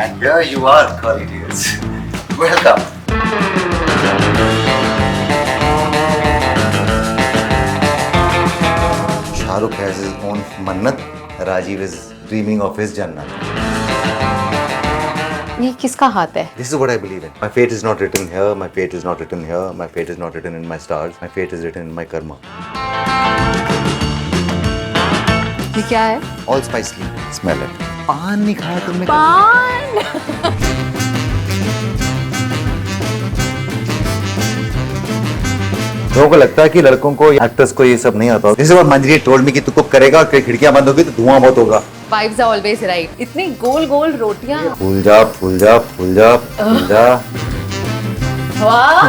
And here you are, Cornelius. Welcome. Shahrukh has his own Mannat. Rajiv is dreaming of his Jannat. ये किसका हाथ है? This is what I believe in. My fate is not written here. My fate is not written here. My fate is not written in my stars. My fate is written in my karma. ये क्या है? All spicely. Smell it. पान नहीं खाया तुमने? पान। लोगों को लगता है कि लड़कों को एक्टर्स को ये सब नहीं आता। This is what Manjari told me कि तू कुक करेगा और खिड़कियां बंद होगी तो धुआं बहुत होगा। Vibes are always right. इतनी गोल गोल रोटियां। फूल जा, फूल जा, फूल जा, फूल जा। वाह!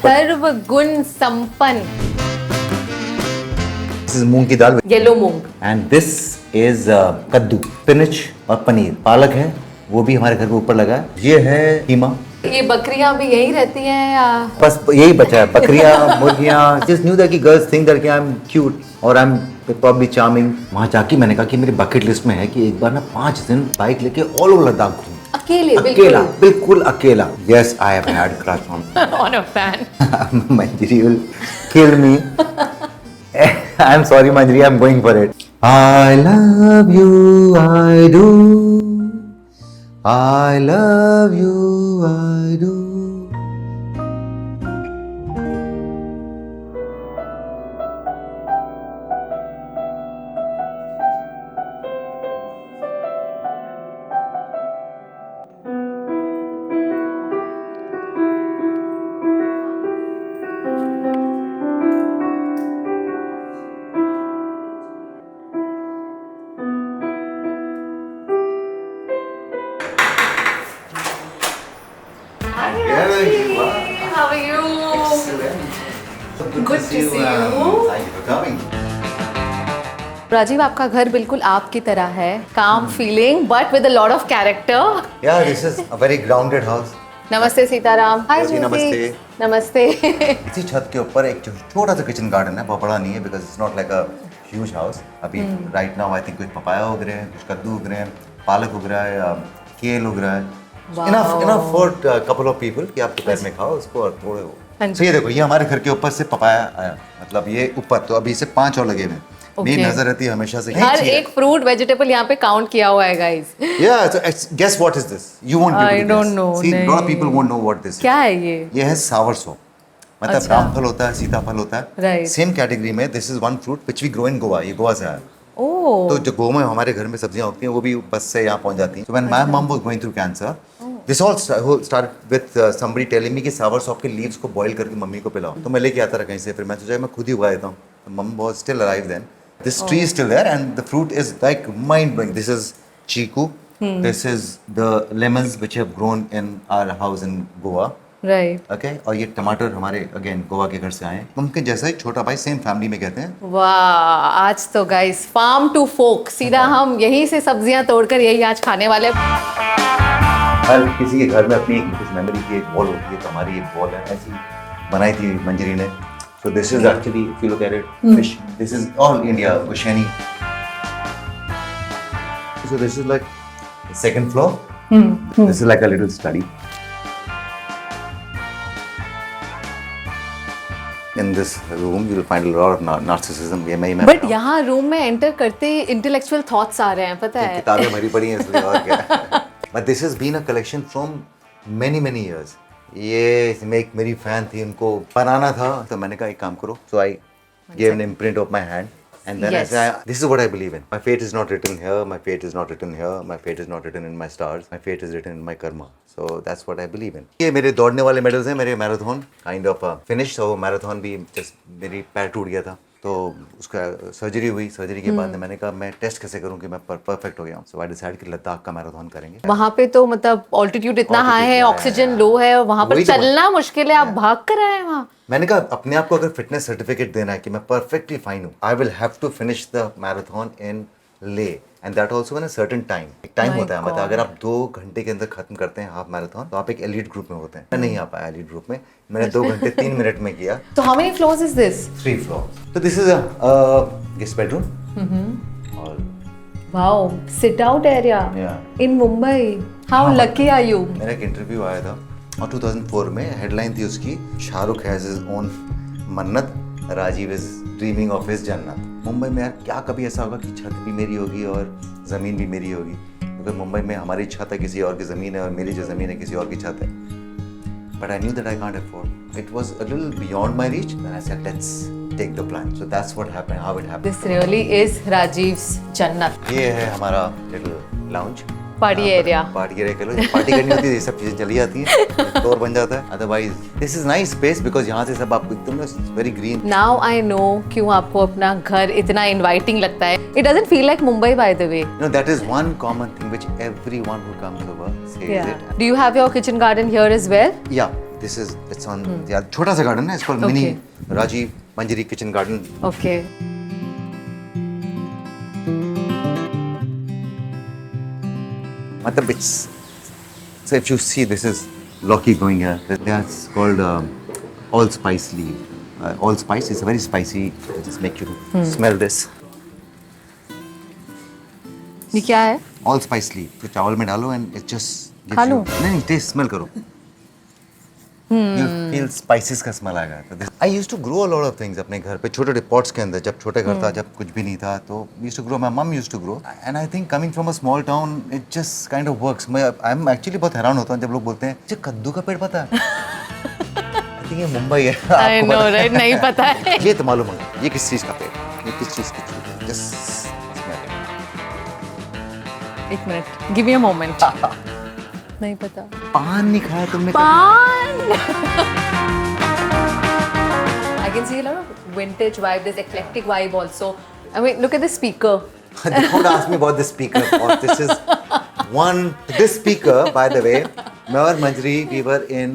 सर्व गुण संपन्न। This is मूंग की dal. Yellow moong. And this is kaddu, spinach और पनीर। पालक है, वो भी हमारे घर के ऊपर लगा है। ये है कीमा। ये बकरियां भी यही रहती हैं या? बस यही बचा है, बकरियां, मुर्गियां। Just knew that कि girls think that कि I'm cute और I'm probably charming। वहाँ जाके मैंने कहा कि मेरी बकेट लिस्ट में है कि एक बार ना 5 दिन बाइक लेके ऑल ओवर लद्दाख घूम। अकेले? अकेला, बिल्कुल अकेला। Yes, I have had crush On a fan. Manjari will kill me. I'm sorry, Manjari, I'm going for it. I love you, I do. I love you, I do. How are you? Good to see you. Thank you for coming. Rajiv, आपका घर बिल्कुल आपकी तरह है, calm feeling but with a lot of character. Yeah, this is a very grounded house. नमस्ते सीताराम। हाय जी, जी। नमस्ते। नमस्ते। इसी छत के ऊपर एक छोटा सा किचन गार्डन है, बहुत बड़ा नहीं है because it's not like a huge house. अभी राइट नाउ आई थिंक कुछ पपाया उग रहे हैं, कुछ कद्दू उग रहे हैं, पालक उग रहा है, केल उग रहा है। Enough for couple of people कि आप दोपहर में खाओ उसको और थोड़े हाँ वो। जी। तो ये देखो, ये हमारे घर के ऊपर से पपाया आया, मतलब ये ऊपर, तो अभी इसे 5 और लगे हुए हैं। मेरी नजर रहती है हमेशा से हर एक फ्रूट वेजिटेबल यहाँ पे काउंट किया हुआ है guys. Yeah, so guess what is this? You won't be able to I guess. don't know, See, नहीं। lot of people won't know what this is. क्या है ये? ये है सावर सो, मतलब अच्छा। रामफल होता है, सीताफल होता है। Right. सेम कैटेगरी में this is one fruit which we grow in Goa. ये गोवा से आया। ओह। तो जो गोवा में हमारे घर में सब्जियां उगती हैं वो भी बस से यहाँ पहुंच जाती हैं। So when my mom was going through cancer, this all started with somebody telling me कि सावर सॉप के लीव्स को बॉईल करके मम्मी को पिलाओ। तो मैं लेके आता रहा कहीं से, फिर मैं सोचा मैं खुद ही उगा देता हूँ। मम was still alive then. This tree is still there and the fruit is like mind blowing. This is chiku. This is the lemons which have grown in our house in Goa. Right. Okay? और ये टमाटर हमारे again Goa के घर से आए हैं। उनके जैसा ही छोटा भाई, सेम फैमिली में कहते हैं। वाह, आज तो गाइस फार्म टू फोक, सीधा हम यहीं से सब्जियां तोड़कर यही आज खाने वाले। हर किसी के घर में अपनी एक कुछ मेमोरी की एक वॉल होती है, तो हमारी एक वॉल है ऐसी बनाई थी मंजरी ने। So this is actually, if you look at it, fish. This is all India, Oceani. So this is like the second floor. This is like a little study. In this room, you will find a lot of narcissism. ये मैं but यहाँ room में enter करते ही intellectual thoughts आ रहे हैं, पता है? किताबें भरी पड़ी हैं इसलिए, और क्या। But this has been a collection from many years. ये मेरी फैन थी, उनको बनाना था, तो मैंने कहा एक काम करो। So I gave an imprint of my hand and then Yes. I said, this is what I believe in. My fate is not written here, my fate is not written here, my fate is not written in my stars, my fate is written in my karma. So that's what I believe in. ये मेरे दौड़ने वाले medals हैं, मेरे marathon kind of finish. तो marathon भी just मेरी पैर टूट गया था, तो उसका सर्जरी हुई। सर्जरी के बाद मैंने कहा मैं टेस्ट कैसे करूं कि मैं परफेक्ट हो गया हूं। सो आई डिसाइड कि लद्दाख का मैराथन करेंगे। वहाँ पे तो मतलब ऑल्टीट्यूड इतना हाई है, ऑक्सीजन लो है और वहाँ पर वही तो चलना मुश्किल है, आप भाग कर आए वहाँ। मैंने कहा अपने आप को अगर फिटनेस सर्टिफिकेट देना है कि मैं परफेक्टली फाइन हूँ, I will have to finish the marathon in ले and that also in a certain time. एक टाइम My होता है, मतलब God. अगर आप 2 घंटे के अंदर खत्म करते हैं हाफ मैराथन तो आप एक एलीट ग्रुप में होते हैं। मैं नहीं आ पाया एलीट ग्रुप में, मैंने 2 घंटे 3 मिनट में किया। तो how many floors is this? 3 floor. तो this is a guest bedroom और Wow, sit out area Yeah. in Mumbai. How lucky are you? मेरा एक इंटरव्यू आया था और 2004 में हेडलाइन थी उसकी, Shahrukh has his own Mannat, Rajeev is dreaming of his jannat. Mumbai में यार क्या कभी ऐसा होगा कि छत भी मेरी होगी और ज़मीन भी मेरी होगी? क्योंकि मुंबई में हमारी छत है किसी और की ज़मीन है और मेरी जो ज़मीन है किसी और की छत है। But I knew that I can't afford. It was a little beyond my reach. Then I said, let's take the plan. So that's what happened, how it happened. This really is Rajiv's Jannat. ये है हमारा little lounge. Party area. Party area कह लो, जब party करनी होती है ये सब चीजें चली जाती हैं, फ्लोर बन जाता है। Otherwise this is nice space because यहाँ से सब आपको एकदम very green. Now I know क्यों आपको अपना घर इतना inviting लगता है. It doesn't feel like Mumbai, by the way. You know that is one common thing which everyone who comes over says it. Do you have your kitchen garden here as well? Yeah, this is it's on yeah, छोटा सा garden है, इसको mini Rajiv मंजरी kitchen garden. Okay. मतलब it's so if you see this is Loki going here. That's called allspice leaf. Allspice is a very spicy. I just make you smell this. ये क्या है? Allspice leaf. तो चावल में डालो and it just gives खा लूं? you नहीं टेस्ट स्मेल करो। You'll feel spices का स्मेल आएगा। तो I used to grow a lot of things अपने घर पे छोटे पॉट्स के अंदर। जब छोटे घर था, जब कुछ भी नहीं था, तो used to grow. My mom used to grow. And I think coming from a small town, it just kind of works. I'm actually बहुत हैरान होता हूँ जब लोग बोलते हैं मुझे कद्दू का पेड़ पता है। I think ये मुंबई है। I आपको know, पता है? right? नहीं पता है। ये तो मालूम है ये किस चीज़ का पेड़ है, ये किस चीज़ की चीज़ है। Just smell it. एक minute. Give me a moment. नहीं पता. पान नहीं खाया तुमने? Pan. I can see a lot of vintage vibe. There's eclectic vibe also. I mean, look at the speaker. Don't ask me about the speaker. This is this speaker, by the way, मैं और मंजरी we were in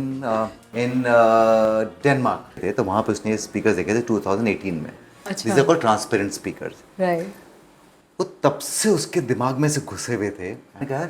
Denmark. तो वहाँ पे उसने speaker देखे थे 2018 में. अच्छा. These are called transparent speakers. Right. वो तब से उसके दिमाग में से घुसे हुए थे। मैंने कहा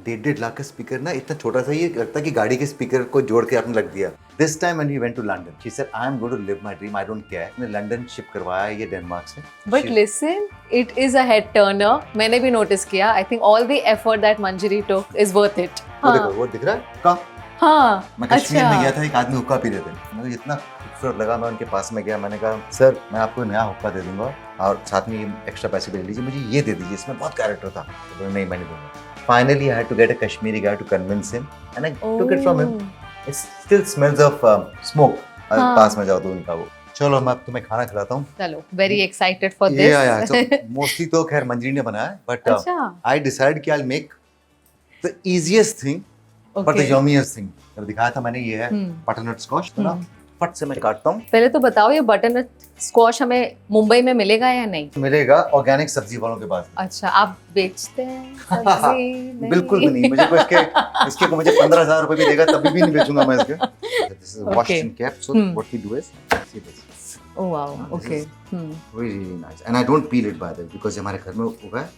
1.5 लाख का स्पीकर ना इतना छोटा सा ये लगता कि गाड़ी के स्पीकर को जोड़ के आपने लग दिया। This time when we went to London, she said, I am going to live my dream. I don't care. मैं लंदन शिप करवाया ये डेनमार्क से। But listen, it is a head turner. मैंने भी notice किया. I think all the effort that Manjari took is worth it. वो देखो वो दिख रहा है कहाँ? हाँ. मैं कश्मीर में गया था, एक आदमी हुक्का पी रहे थे, मुझे इतना खूबसूरत लगा। मैं उनके पास में गया, मैंने कहा सर मैं आपको नया हुक्का दे दूंगा और साथ में एक्स्ट्रा पैसे भी ले लीजिए, मुझे ये दे दीजिए, इसमें बहुत कैरेक्टर था। तो बोले नहीं मैं नहीं दूंगा। Finally, I had to get a Kashmiri guy to convince him, and I took it from him. It still smells of smoke. पास में जाओ तो उनका वो। चलो मैं अब तुम्हें खाना खिलाता हूँ। चलो, very excited for this. Yeah. So mostly तो खैर मंजरी ने बनाया है, but I decided कि I'll make the easiest thing, but the yummiest thing. जब दिखाया था मैंने ये है butternut squash, तो ना फट से मैं काटता हूँ। पहले तो बताओ ये बटरनट स्क्वॉश हमें मुंबई में मिलेगा या नहीं? मिलेगा ऑर्गेनिक सब्जी वालों के पास। अच्छा, आप बेचते हैं सब्जी? नहीं। बिल्कुल भी नहीं, मुझे कोई इसके को मुझे 15,000 रुपए भी देगा तभी भी नहीं बेचूंगा मैं इसके। This is washed and kept. So what we do is see this. Oh wow, okay. Really nice. And I don't peel it by the way because हमारे घर में उगा है।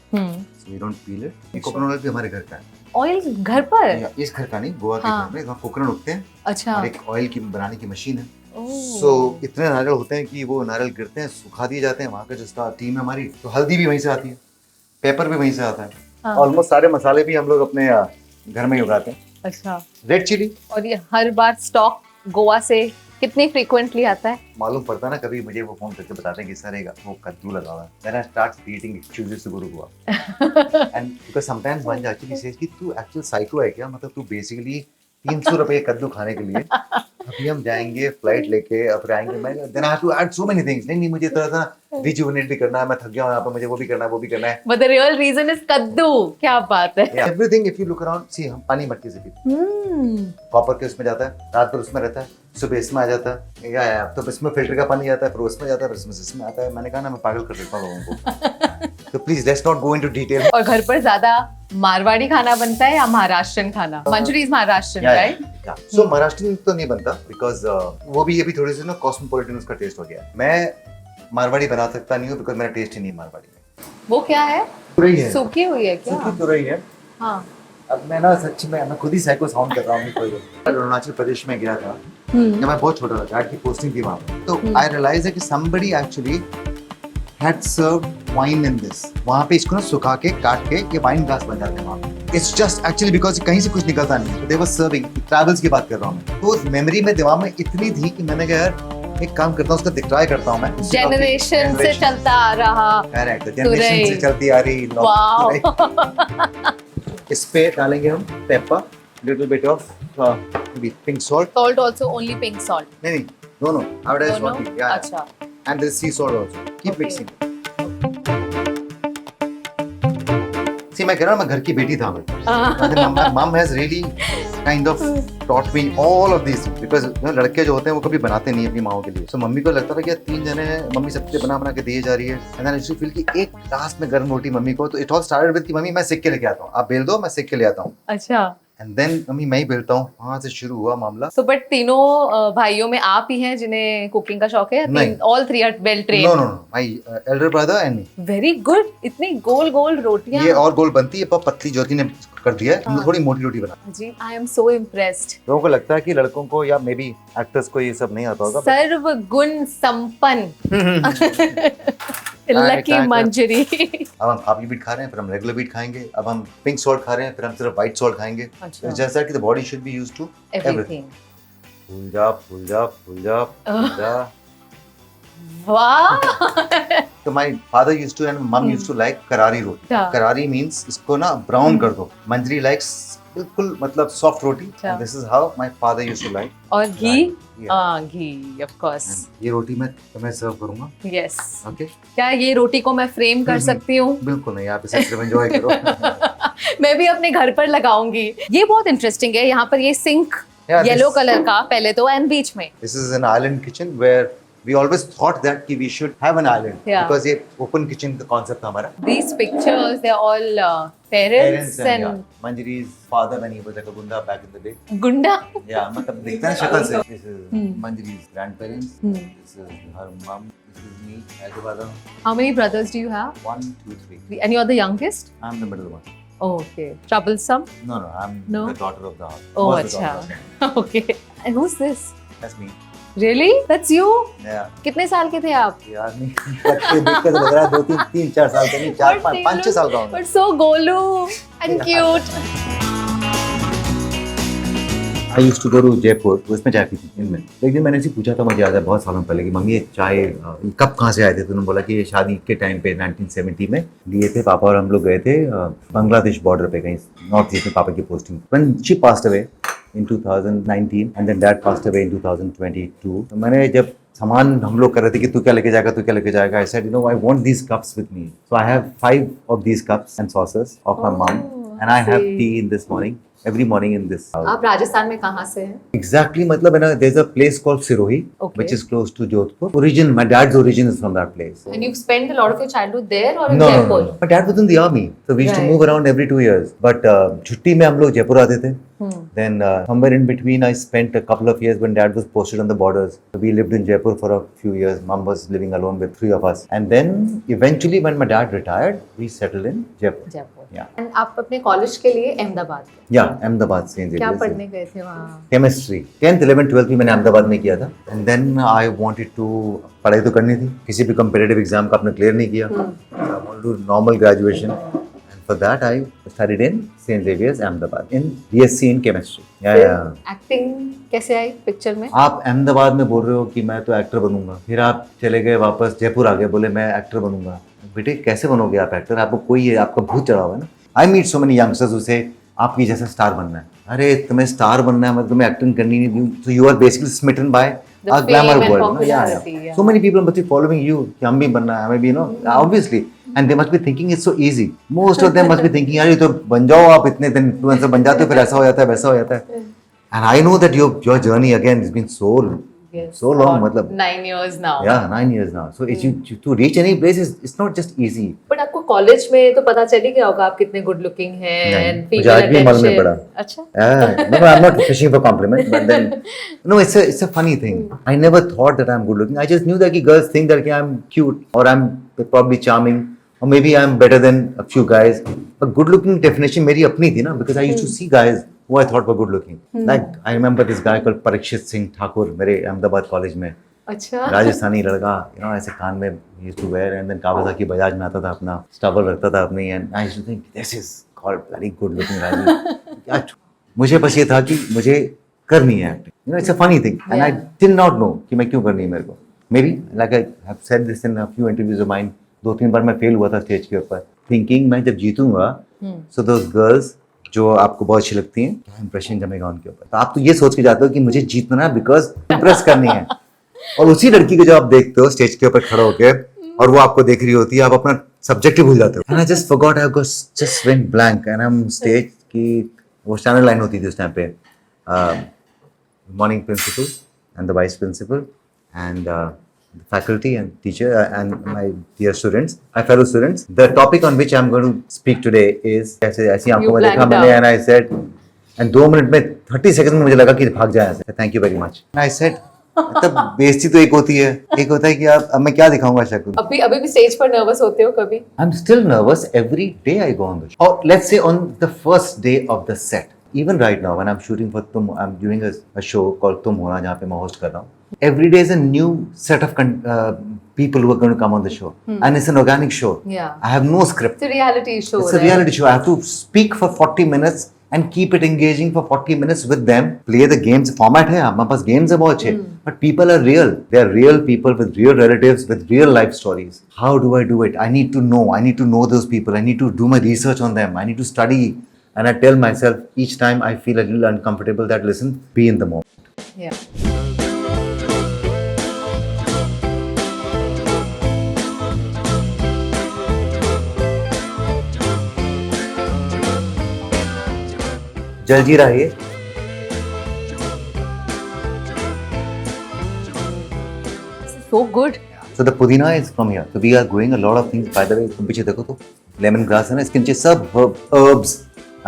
So we don't peel it. ये coconut oil भी हमारे घर का है। ऑयल घर पर? इस घर का नहीं, गोवा के घर में वहाँ कोकोनट उगते हैं। अच्छा। और एक ऑयल की बनाने की मशीन है। So इतने नारियल होते हैं कि वो नारियल गिरते हैं, सुखा दिए जाते हैं। वहाँ का जो टीम है हमारी, तो हल्दी भी वहीं से आती है, पेपर भी वहीं से आता है। ऑलमोस्ट सारे मसाले भी हम लोग अपने घर में ही उगाते हैं। अच्छा। Red chili. और ये हर बार स्टॉक गोवा से कितनी फ्रीक्वेंटली आता है? मालूम पड़ता है ना, कभी मुझे वो फोन करके बताते हैं कि सर वो कद्दू लगा हुआ है। Then I start creating excuses to go to Goa. And because sometimes one actually says कि तू एक्चुअल साइको है क्या? मतलब तू बेसिकली 300 रुपए कद्दू खाने के लिए अभी हम जाएंगे फ्लाइट लेके, अब आएंगे। मैं then I have to add so many things. नहीं मुझे थोड़ा सा रिजुवेनेट भी करना है, मैं थक गया हूं यहाँ पे, मुझे वो भी करना है वो भी करना है। But the real reason is kaddu. क्या बात है। Everything if you look around see, हम पानी मटके से पीते हैं, कॉपर के उसमें जाता है, रात भर उसमें रहता है, सुबह इसमें आ जाता है, या तो इसमें फिल्टर का पानी आता है, फिर उसमें जाता है, फिर इसमें आता है। मैंने कहा ना मैं पागल कर देता हूँ लोगों को। तो please let's not go into detail. और घर पर ज्यादा मारवाड़ी खाना बनता है या महाराष्ट्रन खाना? मंचूरी इज महाराष्ट्रन, राइट? सो महाराष्ट्रन तो नहीं बनता बिकॉज वो भी ये भी थोड़ी सी ना कॉस्मोपॉलिटन उसका टेस्ट हो गया है। मैं मारवाड़ी बना सकता नहीं हूँ बिकॉज मेरा टेस्ट ही नहीं मारवाड़ी में। वो क्या है? तुरई है। सूखी हुई है क्या? सूखी तुरई है। हाँ। अब मैं ना सच में मैं खुद ही साइको साउंड कर रहा हूँ। कोई अरुणाचल प्रदेश में गया था जब मैं बहुत छोटा था, डैड की पोस्टिंग थी वहाँ पे, तो आई रियलाइज है कि somebody actually had served wine in this, वहाँ पे इसको ना सुखा के काट के ये वाइन ग्लास बन जाते हैं वहाँ पे। इट्स जस्ट एक्चुअली बिकॉज कहीं से कुछ निकलता नहीं, दे वर सर्विंग, ट्रैवल्स की बात कर रहा हूँ मैं। तो मेमोरी में दिमाग में इतनी थी कि मैंने कहा यार एक काम करता हूँ, उसका ट्राई करता हूँ मैं। जनरेशन से चलता आ रहा। करेक्ट, जनरेशन से चलती आ रही। वाओ। इस पे डालेंगे हम paper, little bit of pink salt. Salt also only pink salt. नहीं, no, how does दोनों? what? Yeah. अच्छा। And there is sea salt also. Keep Okay. mixing. See, मैं कह रहा हूँ मैं घर की बेटी था मैं। My mom has really kind of taught me all of these because लड़के जो होते हैं वो कभी बनाते नहीं अपनी माओ के लिए। So मम्मी को लगता था कि 3 जने हैं, मम्मी सबके बना के दिए जा रही है। And then I used to feel कि एक लास्ट में गर्म रोटी मम्मी को, तो it all started with कि मम्मी मैं सेक के लेके आता हूँ, आप बेल दो मैं सेक के ले आता हूँ। अच्छा। And then मम्मी मैं ही बेलता हूँ, वहाँ से शुरू हुआ मामला। So but तीनों भाइयों में आप ही हैं जिन्हें कुकिंग का शौक है? नहीं। All three are well trained. No, my elder brother and me. Very good. इतनी गोल गोल रोटियां। ये और गोल बनती है पर पतली ज्योति ने कर दिया है, हम थोड़ी मोटी रोटी बना। जी, I am so impressed. लोगों को लगता है कि लड़कों को या मे बी एक्टर्स को ये सब नहीं आता होगा। सर्व गुण संपन्न लकी मंजरी। अब हम काबली बीट खा रहे हैं, फिर हम रेगुलर बीट खाएंगे। अब हम पिंक सॉल्ट खा रहे हैं, फिर हम सिर्फ व्हाइट सॉल्ट खाएंगे। अच्छा। जैसा कि the body should be used to Everything. फूल जा फूल जा फूल जा फूल जा। वाह। तो my father used to and mum used to like karari roti. अच्छा। करारी मींस इसको ना ब्राउन कर दो। मंजरी लाइक्स बिल्कुल मतलब सॉफ्ट रोटी। अच्छा। This is how my father used to like. और घी? Yeah. हाँ, घी ऑफ कोर्स। ये रोटी मैं तुम्हें सर्व करूंगा। यस। ओके। क्या ये रोटी को मैं फ्रेम कर सकती हूँ? बिल्कुल नहीं, आप इसे सिर्फ एंजॉय करो। मैं भी अपने घर पर लगाऊंगी। ये बहुत इंटरेस्टिंग है। यहाँ पर ये sink Yeah, yellow this- colour का पहले तो, एंड बीच में This is an island kitchen where we always thought that कि we should have an island Yeah. because ये open kitchen का concept था हमारा। these pictures they're all parents and and yeah, Manjari's father when he was like a gunda back in the day। गुंडा। Yeah, मतलब दिखता है शक्ल से। This is Manjari's grandparents। This is her mom। This is me, elder brother। How many brothers do you have? 1, 2, 3। And you're the youngest? I'm the middle one। Oh, okay. Troublesome? No, I'm No? the daughter of the house। Oh, Was the daughter of the house। अच्छा। Okay. And who's this? That's me। Really? That's you? Yeah। कितने साल के थे आप? यार नहीं, देख के तो लग रहा है 2, 3, 4 साल का नहीं, 4, 5, 6 साल का हूँ। But so Golu and cute. I used to go to Jaipur, तो उसमें चाय पीती थी इनमें। एक दिन मैंने इसे पूछा था, मुझे याद है बहुत सालों पहले, कि मम्मी ये चाय कब कहाँ से आए थे? तो उन्होंने बोला कि ये शादी के टाइम पे 1970 में लिए थे पापा, और हम लोग गए थे बांग्लादेश बॉर्डर पे कहीं नॉर्थ ईस्ट में पापा की posting. When she passed away in 2019 and then dad passed away in 2022। तो मैंने जब सामान हम लोग कर रहे थे कि तू क्या लेके जाएगा, तू क्या लेके जाएगा, I said, you know, I want these cups with me। So I have 5 of these cups and saucers of my mom, and I have tea in this morning, every morning in this house। आप राजस्थान में कहाँ से हैं? Exactly, मतलब है ना, there's a place called Sirohi, Okay. which is close to Jodhpur। Origin, my dad's origin is from that place। And you've spent a lot of your childhood there or in No, Jaipur? no, no. My dad was in the army, so we used to Right. move around every 2 years। But छुट्टी में हम लोग जयपुर आते थे। Then somewhere in between, I spent a couple of years when dad was posted on the borders। So we lived in Jaipur for a few years. Mom was living alone with 3 of us। And then eventually, when my dad retired, we settled in Jaipur। Jaipur. Yeah, And आप अपने college के लिए अहमदाबाद गए? yeah, Ahmedabad से। क्या पढ़ने गए थे वहाँ? केमिस्ट्री 10th 11th 12th भी मैंने अहमदाबाद में किया था। And then I wanted to, पढ़ाई तो करनी थी, किसी भी कम्पिटिटिव एग्जाम का आपने क्लियर नहीं किया। I wanted to normal graduation, and for that I studied in Saint Xavier's Ahmedabad in BSc in chemistry. Acting कैसे आई पिक्चर में? आप अहमदाबाद में बोल रहे हो कि मैं तो एक्टर बनूंगा, फिर आप चले गए वापस जयपुर आ गए, बोले मैं एक्टर बनूंगा। बेटे कैसे बनोगे आप एक्टर? आपको कोई आपका भूत चढ़ा हुआ है ना। I meet so many youngsters उसे आपकी जैसा स्टार बनना है। अरे तुम्हें स्टार बनना है, मतलब तुम्हें एक्टिंग करनी नहीं, so you are basically smitten by The a glamour fame and world। popularity, yeah. So many people must be following you कि हम भी बनना है, हमें भी, you know, obviously, and they must be thinking it's so easy। Most of them must be thinking यार ये तो बन जाओ आप, इतने दिन इन्फ्लुएंसर बन जाते हो, फिर ऐसा हो जाता है, वैसा हो जाता है। And I know that your journey again has been so long, मतलब 9 years now। yeah 9 years now। So it's to reach any place is it's not just easy। But आपको कॉलेज में तो पता चल ही गया होगा आप कितने गुड लुकिंग हैं नहीं, and मुझे female आज भी मालूम नहीं attention। पड़ा। अच्छा। No, I'm not fishing for compliment, but then no, it's a funny thing। I never thought that I'm good looking। I just knew that कि girls think that कि I'm cute or I'm probably charming or maybe I'm better than a few guys। But good looking definition मेरी अपनी थी ना, because I used to see guys who I thought were good looking। Like I remember this guy called Parikshit Singh Thakur मेरे Ahmedabad college में। अच्छा। राजस्थानी लड़का, you know, ऐसे कान में used to wear, and then Kawasaki Bajaj में आता था, अपना स्टबल रखता था अपनी, and I used to think this is called very good looking Raju. क्या मुझे बस ये था कि मुझे करनी है acting, you know, it's a funny thing, and I did not know कि मैं क्यों करनी है मेरे को। Maybe like I have said this in a few interviews of mine, 2-3 बार मैं फेल हुआ था स्टेज के ऊपर, थिंकिंग मैं जब जीतूंगा सो दोस गर्ल्स जो आपको बहुत अच्छी लगती हैं, क्या इंप्रेशन जमेगा उनके ऊपर। तो आप तो ये सोच के जाते हो कि मुझे जीतना है बिकॉज इंप्रेस करनी है, और उसी लड़की को जब आप देखते हो स्टेज के ऊपर खड़ा होके और वो आपको देख रही होती है, आप अपना सब्जेक्ट ही भूल जाते हो। And I just forgot, I just went blank, and I am stage की वो चैनल लाइन होती थी उस टाइम पे, morning principal and the vice principal and the faculty and teacher and my dear students, my fellow students. The topic on which I'm going to speak today is ऐसी आंखों में देखा मैंने, and I said, and 2 minute में 30 second में मुझे लगा कि भाग जाए ऐसे, thank you very much. And I said, मतलब बेइज्जती तो एक होती है, एक होता है कि अब मैं क्या दिखाऊंगा शक्ल। अभी भी स्टेज पर नर्वस होते हो कभी? I'm still nervous every day I go on the show. Or let's say on the first day of the set. Even right now when I'm shooting for Tum, I'm doing a show called Tum Hona, जहाँ पे मैं host कर रहा हूँ. Every day is a new set of people who are going to come on the show, and it's an organic show. Yeah. I have no script. It's a reality show. It's a reality show. I have to speak for 40 minutes and keep it engaging for 40 minutes with them. Play the games. Format है, हमारे पास games है बहुत अच्छे. But people are real. They are real people with real relatives, with real life stories. How do I do it? I need to know. I need to know those people. I need to do my research on them. I need to study. And I tell myself each time I feel a little uncomfortable that listen, be in the moment. Yeah. Jaljeera है ये। So good. So the pudina is from here. So we are growing a lot of things. By the way, तुम पीछे देखो तो lemon grass है ना, इसके नीचे सब herbs.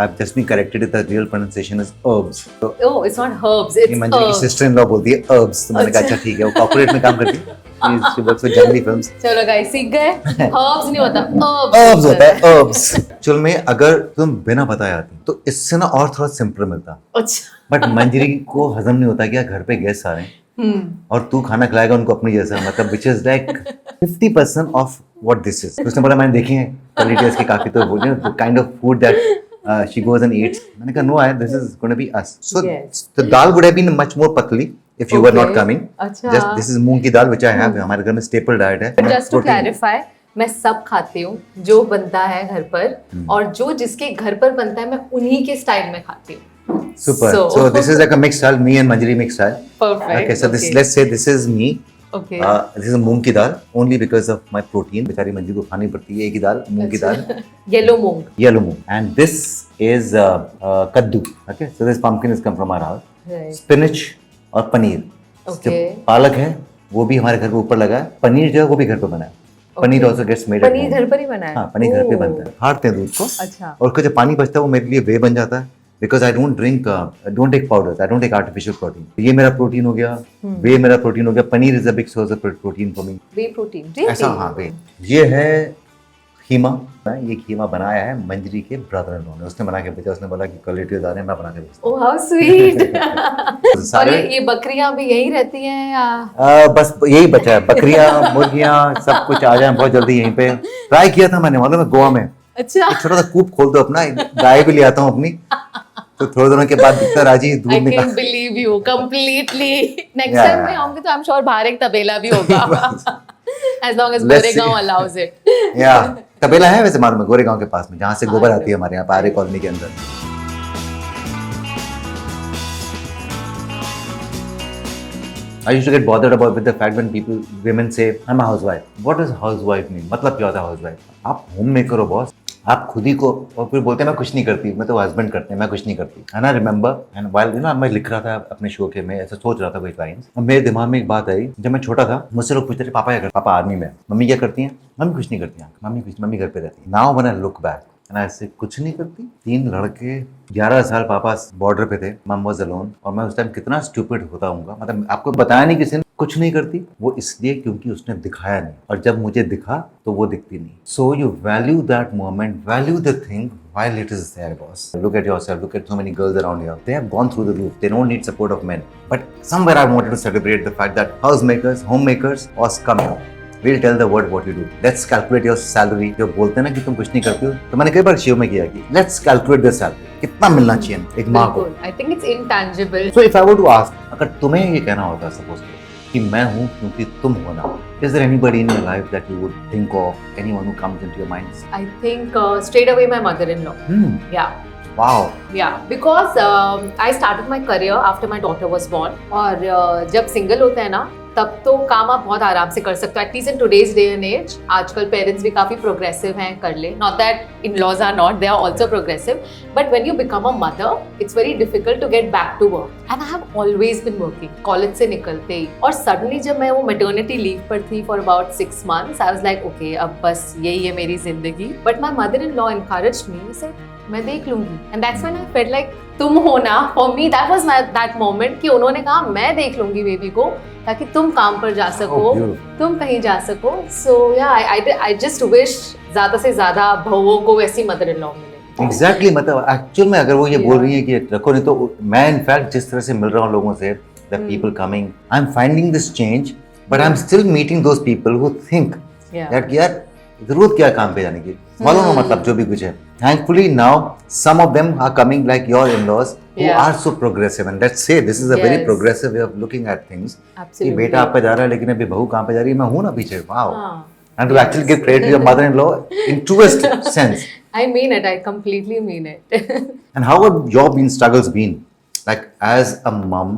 I've just been corrected that the real pronunciation is herbs. So Oh, it's not herbs. ये It's मंजरी की herbs. सिस्टर इन लॉ बोलती है herbs. तो मैंने कहा अच्छा ठीक है, वो कॉर्पोरेट में काम करती है। She works with जंगली films. चलो गाइस सीख गए, herbs नहीं होता, Herbs होता है herbs. चल में अगर तुम बिना बताए आती तो इससे ना और थोड़ा सिंपल मिलता। अच्छा। बट मंजरी को हजम नहीं होता कि घर पे गेस्ट आ रहे हैं और तू खाना खिलाएगा उनको अपनी जैसा, मतलब which is like 50% of what this is. उसने बोला मैंने देखी है क्वालिटी इसकी काफी, तो बोल रहे the kind of food that she goes and eats. मैंने कहा no I this is gonna be us. So the dal would have been much more patli if you were not coming. अच्छा। Just this is मूंग की दाल which I have. हमारे घर में staple diet है। Just to clarify, मैं सब खाती हूँ जो बनता है घर पर, और जो जिसके घर पर बनता है मैं उन्हीं के स्टाइल में खाती हूँ। Super. So this is like a mixed style. Me and Manjari mixed style. Perfect. Okay. So this, let's say this is me. Okay. This is moong की दाल only because of my protein. बेचारी मंजरी को खानी पड़ती है एक ही दाल, मूंग की दाल। Yellow moong. Yellow moong. And this is kaddu. Okay. So this pumpkin has come from our house. Right. Spinach और paneer. Okay. जो पालक है वो भी हमारे घर के ऊपर लगा है। पनीर जो है वो भी घर पे बना है। Paneer also gets made at paneer home. घर पर ही बना है? हाँ, पनीर घर पे बनता है। फाड़ते हैं दूध को। अच्छा। और उसका जो पानी बचता है वो मेरे लिए वे बन जाता है। Because I don't drink, I don't take powders, I don't take artificial protein. ये मेरा प्रोटीन हो गया, वे मेरा प्रोटीन हो गया। Paneer is a big source of protein for me. Way protein. ऐसा हाँ वे। ये है खीमा। ये खीमा बनाया है मंजरी के ब्रदर इन लॉ ने। उसने बना के भेजा, उसने बोला कि क्वालिटी आ रहे हैं, मैं बना के भेजता ओह हाउ स्वीट। हूँ। और ये बकरियां भी यहीं रहती हैं या? बस यही बचा है, बकरियां मुर्गियां सब कुछ आ जाए बहुत जल्दी यहीं पे। ट्राई किया था मैंने, मालूम है गोवा में। अच्छा। एक छोटा सा कूप खोल दो अपना, गाय भी ले आता हूँ अपनी, तो थोड़े दिनों के बाद दिखता राजी दूध I निकाल। can't believe you completely. Next Yeah. time मैं आऊंगी तो I'm sure बाहर एक तबेला भी होगा। As long as Let's Goregaon see. allows it. या तबेला है वैसे मालूम है गोरेगांव के पास में, जहाँ से गोबर आती है हमारे यहाँ पारे कॉलोनी के अंदर। I used to get bothered about with the fact when women say I'm a housewife. What does housewife mean? मतलब क्या होता है housewife? आप होम मेकर हो बॉस, आप खुद ही को, और फिर बोलते हैं मैं कुछ नहीं करती, मैं तो हस्बैंड करते हैं, मैं कुछ नहीं करती। And I remember and while you know मैं लिख रहा था अपने शो के, मैं ऐसा सोच रहा था कोई लाइन्स, और मेरे दिमाग में एक बात आई। जब मैं छोटा था मुझसे लोग पूछते थे पापा क्या करते, पापा आर्मी में, मम्मी क्या करती हैं, मम्मी कुछ नहीं करती हैं, मम्मी घर पे रहती है। Now when I look back and I से कुछ नहीं करती, 3 लड़के, 11 साल पापा बॉर्डर पे थे, मम वाज अलोन, और मैं उस टाइम कितना स्टूपिड होता हूँगा, मतलब आपको बताया नहीं किसी ने। कुछ नहीं करती वो इसलिए क्योंकि उसने दिखाया नहीं, और जब मुझे दिखा तो वो दिखती नहीं। So you value that moment, value the thing, Violet is there, boss. Look at yourself. Look at so many girls around here. They have gone through the roof. They don't need support of men. But somewhere I wanted to celebrate the fact that housemakers, homemakers, was coming. We'll tell the world what you do. Let's calculate your salary. जो बोलते हैं ना कि तुम कुछ नहीं करते हो, तो मैंने कई बार शो में किया कि let's calculate the salary. कितना मिलना चाहिए एक माँ को? I think it's intangible. So if I were to ask, अगर तुम्हें ये कहना होता suppose कि मैं हूँ क्योंकि तुम हो ना, is there anybody in your life that you would think of, anyone who comes into your mind? I think straight away my mother-in-law. Yeah. Wow. Yeah, because I started my career after my daughter was born. और जब single होते हैं ना, तब तो काम आप बहुत आराम से कर सकते हो. At least in today's day and as आजकल पेरेंट्स भी काफी प्रोग्रेसिव हैं, कर ले. Not that in laws are not, they are also progressive, but when you become a mother it's very difficult to get back to work. And I have always been working college से निकलते ही. और suddenly जब मैं वो maternity leave पर थी for about 6 months, I was like okay, अब बस यही है मेरी जिंदगी. But my mother in law encouraged me, said मैं देख लूंगी. And that's when I felt like तुम हो ना. For me that was that moment कि उन्होंने कहा मैं देख लूंगी बेबी को, ताकि तुम काम पर जा सको, तुम कहीं जा सको. सो या आई जस्ट विश ज्यादा से ज्यादा बहुओं को वैसी मदर इन लॉ मिले. Exactly, मतलब एक्चुअल में अगर वो ये बोल रही है कि रखो, नहीं तो मैं इनफैक्ट जिस तरह से मिल रहा हूँ लोगों से, the people coming, I'm finding this change, but I'm still meeting those people who think that यार जरूरत क्या है काम पे जाने की, मालूम ना मतलब जो भी कुछ है. Thankfully now some of them are coming like your in-laws who are so progressive, and let's say this is a very progressive way of looking at things. कि बेटा आपका जा रहा है लेकिन अभी बहू कहाँ पे जा रही है, मैं हूँ ना पीछे. Wow. And to actually give credit to your mother-in-law in truest sense. I mean it. I completely mean it. And how have your struggles been? Like as a mom,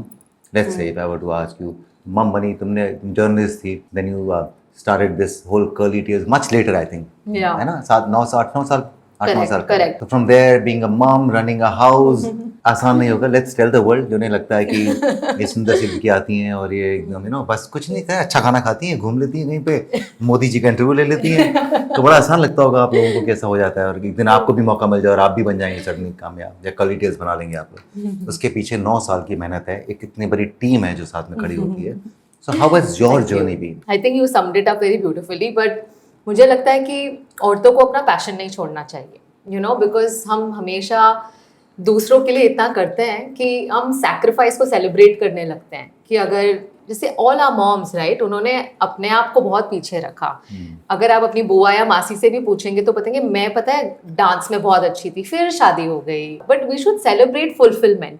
let's say if I were to ask you, mom बनी, तुम journalist थी, then you started this whole curly tears much later, I think. Yeah. है ना, 8-9 साल. Correct. So from there, being a mom, running a house, आसान नहीं होगा. Let's tell the world, जो नहीं लगता है कि ये सुंदर सी लड़की आती हैं और ये एकदम बस कुछ नहीं है, अच्छा खाना खाती हैं, घूम लेती हैं कहीं पे, मोदी जी का इंटरव्यू ले लेती हैं, तो बड़ा आसान लगता होगा आप लोगों को कैसा हो जाता है. और एक दिन आपको भी मौका मिल जाए और आप भी बन जाएंगे सडनली कामयाब, या कर्ली टेल्स बना लेंगे आप लोग. उसके पीछे 9 साल की मेहनत है, एक इतनी बड़ी टीम है जो साथ में खड़ी होती है. So how has your journey been? I think you summed it up very beautifully, but मुझे लगता है कि औरतों को अपना पैशन नहीं छोड़ना चाहिए, you know, because हम हमेशा दूसरों के लिए इतना करते हैं कि हम सैक्रिफाइस को सेलिब्रेट करने लगते हैं. कि अगर जैसे ऑल आवर मॉम्स राइट, उन्होंने अपने आप को बहुत पीछे रखा. अगर आप अपनी बुआ या मासी से भी पूछेंगे तो बताएंगे मैं पता है डांस में बहुत अच्छी थी, फिर शादी हो गई. But we should celebrate fulfilment.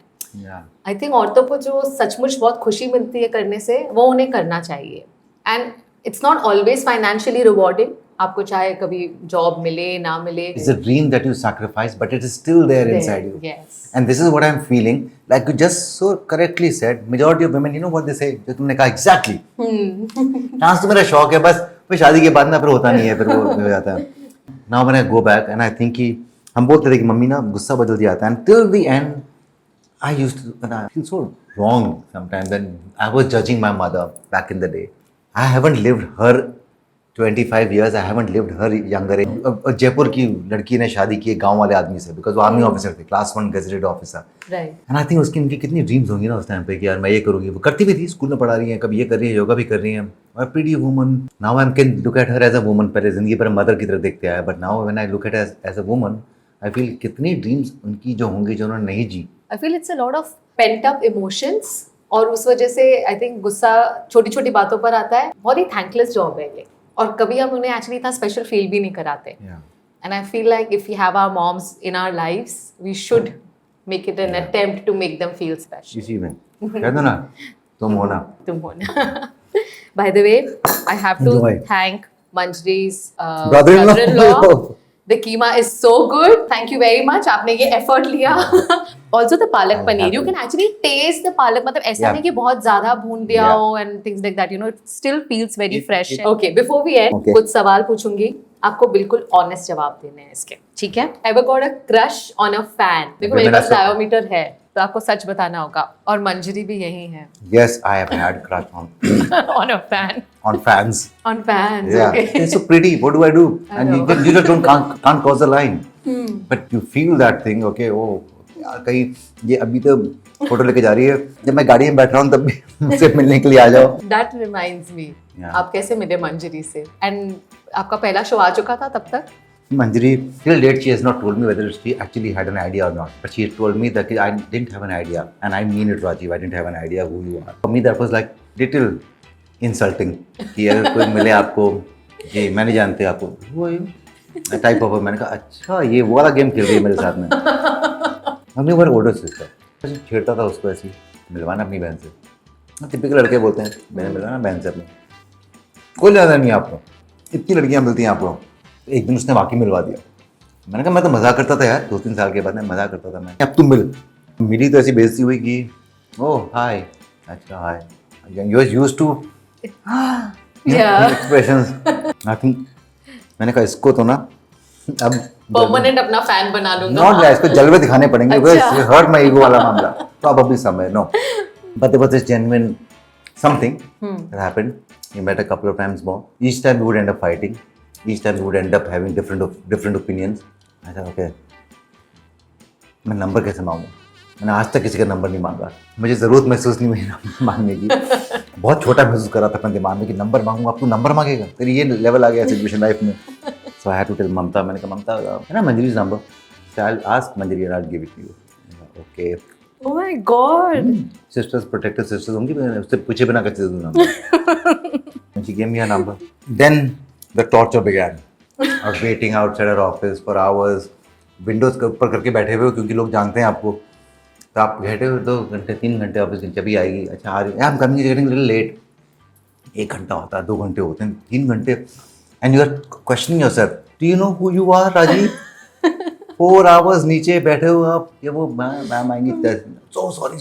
I think औरतों को जो सचमुच बहुत खुशी मिलती है करने से, वो उन्हें करना चाहिए. And it's not always financially rewarding. आपको चाहे कभी जॉब मिले ना मिले, it's a dream that you sacrifice, but it is still there inside you. Yes. And this is what I'm feeling, like you just so correctly said, majority of women, you know what they say, जो तुमने कहा exactly. Dance तो मेरा शौक है, बस फिर शादी के बाद ना फिर होता नहीं है, फिर वो हो जाता है. Now when I go back and I think कि हम बोलते थे कि मम्मी ना गुस्सा बहुत जल्दी आता है, and till the end I used to, and I feel so wrong sometimes when I was judging my mother back in the day. I haven't lived her 25 years, I haven't lived her younger age. Jaipur की लड़की ने शादी की गांव वाले आदमी से, because वो आर्मी ऑफिसर थे, class 1 gazetted officer. And I think उसकी उनकी कितनी ड्रीम्स होंगी ना उस टाइम पे कि यार मैं ये करूँगी. वो करती भी थी, स्कूल में पढ़ा रही है, कभी ये कर रही है, योगा भी कर रही है. और pretty woman, now I can look at her as a woman. पहले जिंदगी पर मदर की तरह देखते आया, but now when I look at as a woman, I feel कितनी ड्रीम्स उनकी जो होंगी जो उन्होंने नहीं जी. I feel it's a lot of pent up emotions. और उस वजह से आई थिंक गुस्सा छोटी छोटी बातों पर आता है. बहुत ही थैंकलेस जॉब है ये, और कभी हम उन्हें एक्चुअली इतना स्पेशल फील भी नहीं कराते. And I feel like if we have our moms in our lives, we should make it an attempt to make them feel special. इसी में कह दो ना, तुम होना. By the way, I have to thank Manjri's brother-in-law. The keema is so good. Thank you very much. आपने ये effort लिया. Also the palak paneer. You can actually taste the palak. मतलब ऐसा नहीं कि बहुत ज़्यादा भून दिया हो and things like that. You know, it still feels very fresh. Okay, before we end, कुछ सवाल पूछूंगी. आपको बिल्कुल honest जवाब देने हैं इसके. ठीक है? Ever got a crush on a fan? देखो मेरे पास diameter है, तो आपको सच बताना होगा. और मंजरी भी यही है. Yes, I have had crush on a fan. On fans. On fans. Yeah, okay. It's so pretty. What do I do? And you just can't cross the line. But you feel that thing. Okay, oh, यार कहीं ये अभी तो photo लेके जा रही है, जब मैं गाड़ी में बैठ रहा हूँ तब भी मुझसे मिलने के लिए आ जाओ. That reminds me. आप कैसे मिले मंजरी से? And आपका पहला शो आ चुका था तब तक? Manjari, till date, she has not told me whether she actually had an idea or not. But she told me that I didn't have an idea. And I mean it, Rajiv. I didn't have an idea who you are. For me, that was like little insulting. कि अगर कोई मिले आपको, ये मैं नहीं जानते आपको, who are you? Type of. मैंने कहा अच्छा ये वो वाला गेम खेल रही है मेरे साथ में. मम्मी वर older sister. छेड़ता था उसको ऐसी मिलवाना अपनी बहन से. टिपिकल लड़के बोलते हैं मैंने मिलवाना बहन से अपनी. कोई ज़्यादा नहीं आपको. इतनी लड़कियाँ मिलती हैं आपको. एक दिन उसने वाकई मिलवा दिया. मैंने कहा मैं तो मजाक करता था यार 2-3 साल के बाद मैं मजाक करता था. मैं अब तुम मिली तो ऐसी बेइज्जती हुई कि ओह हाय अच्छा hi you are used to expressions. I think मैंने कहा इसको तो ना अब परमानेंट अपना फैन बना लूंगा. नॉट इसको जलवे दिखाने पड़ेंगे. हर्ट माय ईगो वाला मामला. Probably somewhere no, but there was this genuine something that happened. We met a couple of times more. Each time we would end up fighting. Each time we would end up having different opinions. I thought, okay, मैं number कैसे मांगूँ? मैंने आज तक किसी का number नहीं मांगा. मुझे ज़रूरत महसूस नहीं हुई नंबर मांगने की. बहुत छोटा महसूस कर रहा था अपने दिमाग में कि नंबर मांगूंगा. अब तू नंबर मांगेगा? तेरी ये लेवल आ गया सिचुएशन लाइफ में. So I had to tell ममता. मैंने कहा ममता है ना मंजरी's number. So I'll ask Manjari and I'll give it to you. Okay. Oh my God. Sisters, protective sisters होंगी. मैं उससे पूछे बिना कैसे दूँ number? And she gave me her number. Then the torture began. Of waiting outside her office for hours. Windows के ऊपर करके बैठे हुए हो क्योंकि लोग जानते हैं आपको. तो आप बैठे हुए 2 घंटे 3 घंटे ऑफिस जब भी आएगी. अच्छा आ रही है. I'm coming getting little late. 1 घंटा होता है 2 घंटे होते हैं 3 घंटे. And you are questioning yourself. Do you know who you are, Rajiv? 4 hours नीचे बैठे हो आप. ये वो मैम आएंगी. So sorry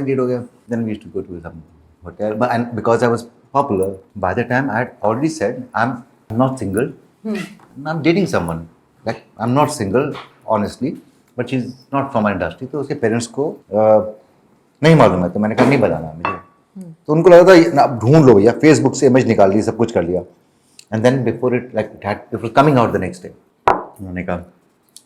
लेट हो गया. Then we used to go to some hotel. But and because I was popular, by the time I had already said I'm not single. I'm dating someone. Like I'm not single, honestly, but she's not from our industry. तो उसके parents को नहीं मालूम है. तो मैंने कहा नहीं बताना मुझे. तो उनको लगा था ढूंढ लो भैया. फेसबुक से इमेज निकाल ली, सब कुछ कर लिया. And then before it was coming out the next day. उन्होंने कहा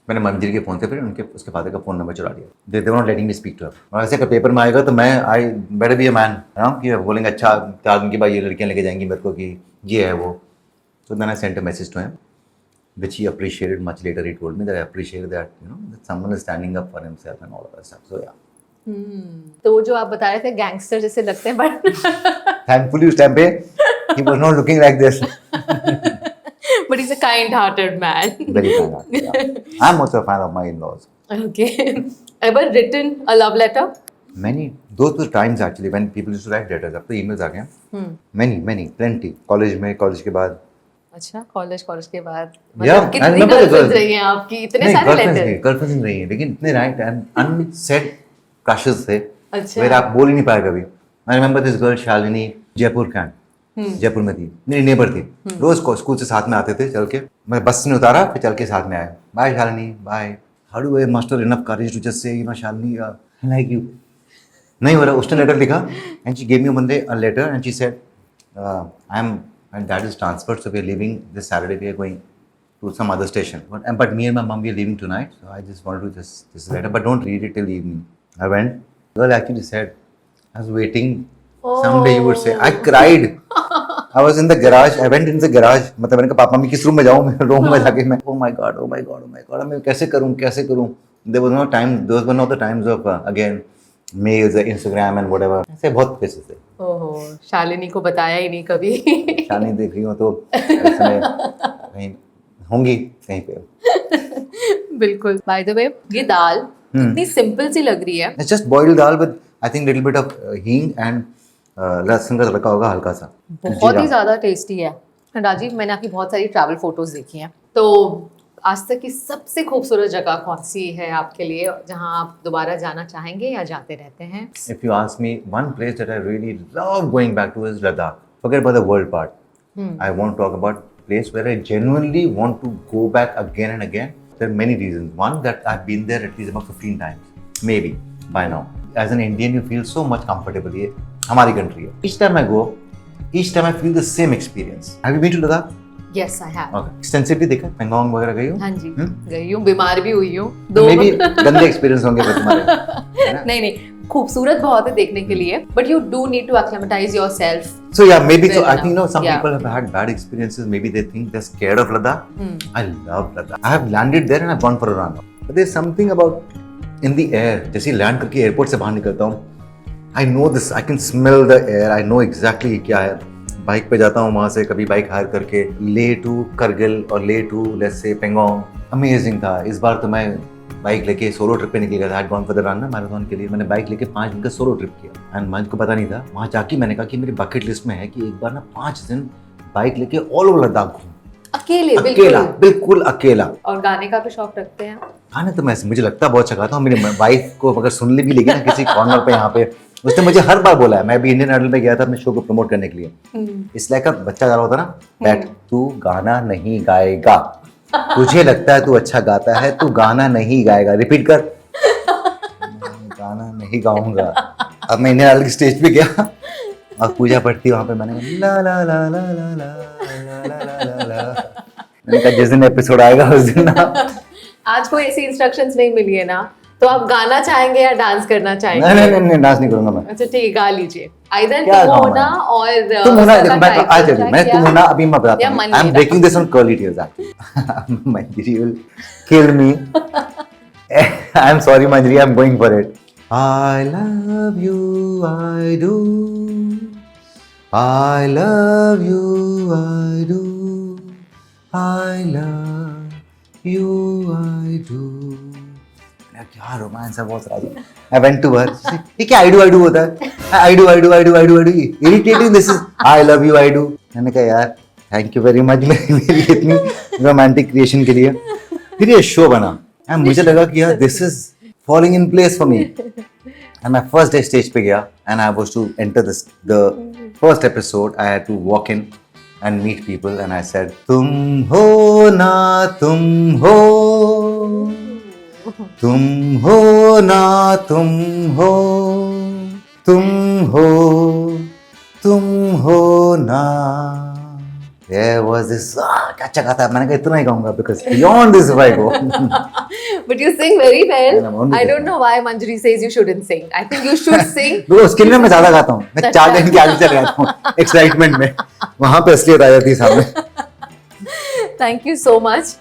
मैंने मंजरी के फ़ोन से फिर उसके फादर का फ़ोन नंबर चुरा लिया. They were not letting me speak to her. और ऐसे अगर पेपर में आएगा तो मैं आई better be a man, है ना कि बोलेंगे अच्छा 4 दिन के बाद ये लड़कियाँ लेके जाएंगी मेरे को कि ये है वो. So then I sent a message to him, which he appreciated much later. He told me that I appreciated that that someone is standing up for himself and all of that stuff. So yeah. तो वो जो आप बता रहे थे gangster जैसे लगते हैं बट Thankfully उस टाइम पे he was not looking like this. But he's a kind-hearted man. Very kind-hearted. Yeah. I'm also a fan of my in-laws. Okay. Ever written a love letter? Many. Those were times actually when people used to write letters. अब तो emails आ गए हैं. Many, plenty. College के बाद. अच्छा college के बाद. Yeah, मतलब कितनी गर्लफ्रेंड्स रही हैं आपकी? इतने सारे लेटर. गर्लफ्रेंड्स नहीं है लेकिन इतने राइट एंड अनसेड क्रशेस थे. अच्छा. फिर आप बोल ही नहीं पाए कभी. I remember this girl Shalini Jaipur Cantt. Jaipur में थी. मेरी नेबर थी. रोज स्कूल से साथ में आते थे चल के. मैं बस से उतारा फिर चल के साथ में आए. Bye Shalini bye. How do I muster enough courage to just say Shalini I like you. नहीं हो रहा. उसने लेटर लिखा and she gave me one day a letter and she said I am and that is transferred, so we are leaving this Saturday. We are going to some other station, but me and my mom we are leaving tonight, so I just wanted to this letter, but don't read it till evening. I went. Girl actually said I was waiting. Someday you would say. I cried. I was in the garage. I went in the garage. मतलब मैंने कहा पापा मैं किस room में जाऊँ. मैं room में जाके मैं oh my god मैं कैसे करूँ. There was no time. Those were not the times of again mails, Instagram and whatever. ऐसे बहुत केसेस थे. ओहो शालिनी को बताया ही नहीं कभी. शालिनी देख रही हो तो कहीं होंगी कहीं पे. बिल्कुल. बाय द वे ये दाल कितनी सिंपल सी लग रही है. It's just boiled dal with I think little bit of हींग and लहसुन का तड़का होगा हल्का सा. बहुत ही ज़्यादा टेस्टी है. राजीव मैंने आपकी बहुत सारी ट्रैवल फोटोज देखी हैं तो आज तक की सबसे खूबसूरत जगह कौन सी है आपके लिए जहां आप दोबारा जाना चाहेंगे या जाते रहते हैं? If you ask me, one place that I really love going back to is Ladakh. Forget about the world part. I want to talk about a place where I genuinely want to go back again and again. There are many reasons. One, that I've been there at least about 15 times, maybe by now. As an Indian, you feel so much comfortable. ये हमारी country है. Each time I go, each time I feel the same experience. Have you been to Ladakh? Yes, I have. Okay. Extensively देखा, पेंगोंग वगैरह गई हो? हाँ जी, गई हूँ, बीमार भी हुई हूँ. Maybe गंदे एक्सपीरियंस होंगे फिर तुम्हारे. नहीं खूबसूरत बहुत है देखने के लिए, but you do need to acclimatise yourself. So yeah, maybe so. Fair I think some enough. people have had bad experiences. Maybe they think they're scared of Ladakh. I love Ladakh. I have landed there and I've gone for a run. But there's something about in the air. जैसे land करके airport से बाहर निकलता हूँ, I know this. I can smell the air. I know exactly क्या है. Bike पे जाता हूँ वहाँ से, कभी बाइक हायर करके ले टू करगिल और ले to let's say Pangong. Amazing था. इस बार तो मैं बाइक लेके सोलो ट्रिप पे निकल गया था. Had gone for the run ना मैराथन के लिए. मैंने बाइक लेके 5 दिन का सोलो ट्रिप किया एंड मुझको पता नहीं था. वहाँ जाके मैंने कहा कि मेरी बकेट लिस्ट में है कि एक बार ना 5 दिन बाइक लेके ऑल ओवर लद्दाख घूम. अकेले अकेला, बिल्कुल अकेला. और गाने का भी शौक रखते हैं? गाने तो मैं मुझे लगता है बहुत अच्छा गाता हूँ. मेरी वाइफ को अगर सुन भी लेगी ना किसी कॉर्नर पे यहाँ पे, उसने मुझे हर बार बोला है. मैं भी इंडियन आइडल पे गया था अपने शो को प्रमोट करने के लिए. इसलिए का बच्चा गा रहा होता ना, दैट तू गाना नहीं गाएगा. तुझे लगता है तू अच्छा गाता है, तू गाना नहीं गाएगा. रिपीट कर. गाना नहीं गाऊंगा. अब मैं इंडियन आइडल की स्टेज पे गया और पूजा पढ़ती वहां पे. मैंने ला ला ला ला ला ला ला ला ला. मैंने कहा जिस दिन एपिसोड आएगा उस दिन ना. आज कोई ऐसी इंस्ट्रक्शंस नहीं मिली है ना, तो आप गाना चाहेंगे या डांस करना चाहेंगे? नहीं डांस नहीं करूंगा मैं. अच्छा ठीक है, गा लीजिए. आइदर क्या तुम गाऊं होना मैं? और तुम होना. सदा मैं टाइप आज होता है मैं क्या? तुम होना अभी मैं बताता या हूँ. मन आई एम मेरा? Breaking this on curly tears actually. Manjri will kill me. I am sorry Manjri, I am going for it. I love you, I do. I love you, I do. I love you, I do. क्या romance है बहुत राजी. I went to her. ये क्या I do होता है? I do. Irritating this is I love you, I do. मैंने कहा यार थैंक यू वेरी मच मेरी इतनी रोमांटिक क्रिएशन के लिए. फिर ये शो बना एंड मुझे लगा कि यार this is falling in place for me. And my first day stage पे गया and I was to enter the first episode. I had to walk in and meet people and I said तुम हो ना तुम हो, तुम हो ना तुम हो, तुम हो, तुम हो ना. There was this क्या अच्छा गाता है. मैंने कहा इतना ही गाऊंगा because beyond this if I go. But you sing very well. And I'm only I don't know why Manjari says you shouldn't sing. I think you should sing. तो उसके लिए मैं ज्यादा गाता हूँ. मैं 4 दिन के आगे चले जाता हूँ एक्साइटमेंट में. वहां पे असलियत आ जाती है सामने. Thank you so much.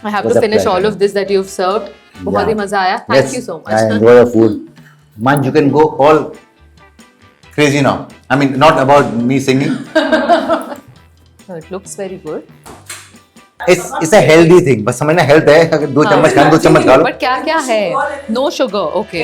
I have Was to a finish all pleasure. of this that you've served. बहुत ही मजा आया. Thank you so much. I enjoy your food. Man, you can go all crazy now. I mean, not about me singing. Oh, it looks very good. It's a healthy thing. बस समझना health है. अगर 2 चम्मच खाए 2 चम्मच खा लो. But क्या क्या है? No sugar. Okay.